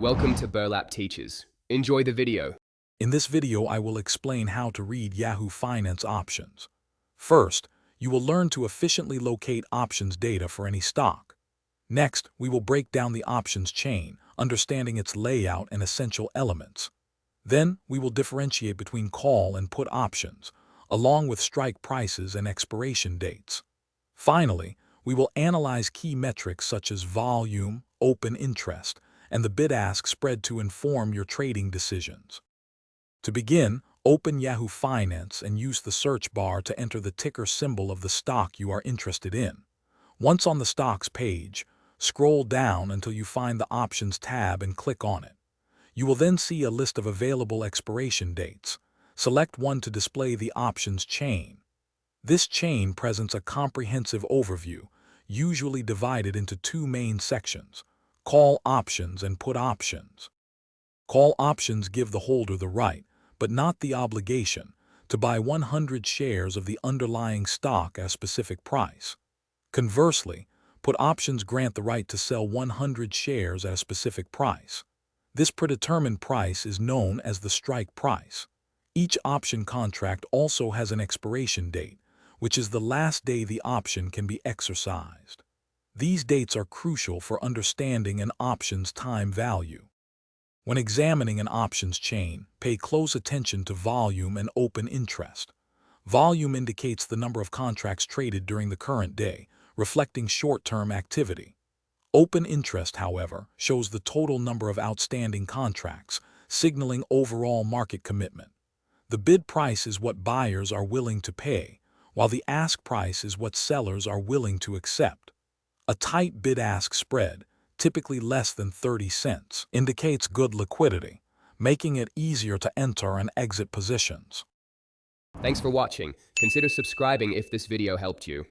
Welcome to Burlap Teachers. Enjoy the video. In this video, I will explain how to read Yahoo Finance options. First, you will learn to efficiently locate options data for any stock. Next, we will break down the options chain, understanding its layout and essential elements. Then, we will differentiate between call and put options, along with strike prices and expiration dates. Finally, we will analyze key metrics such as volume, open interest, and the bid-ask spread to inform your trading decisions. To begin, open Yahoo Finance and use the search bar to enter the ticker symbol of the stock you are interested in. Once on the stock's page, scroll down until you find the Options tab and click on it. You will then see a list of available expiration dates. Select one to display the options chain. This chain presents a comprehensive overview, usually divided into two main sections: call options and put options. Call options give the holder the right, but not the obligation, to buy 100 shares of the underlying stock at a specific price. Conversely, put options grant the right to sell 100 shares at a specific price. This predetermined price is known as the strike price. Each option contract also has an expiration date, which is the last day the option can be exercised. These dates are crucial for understanding an option's time value. When examining an options chain, pay close attention to volume and open interest. Volume indicates the number of contracts traded during the current day, reflecting short-term activity. Open interest, however, shows the total number of outstanding contracts, signaling overall market commitment. The bid price is what buyers are willing to pay, while the ask price is what sellers are willing to accept. A tight bid-ask spread, typically less than 30 cents, indicates good liquidity, making it easier to enter and exit positions. Thanks for watching. Consider subscribing if this video helped you.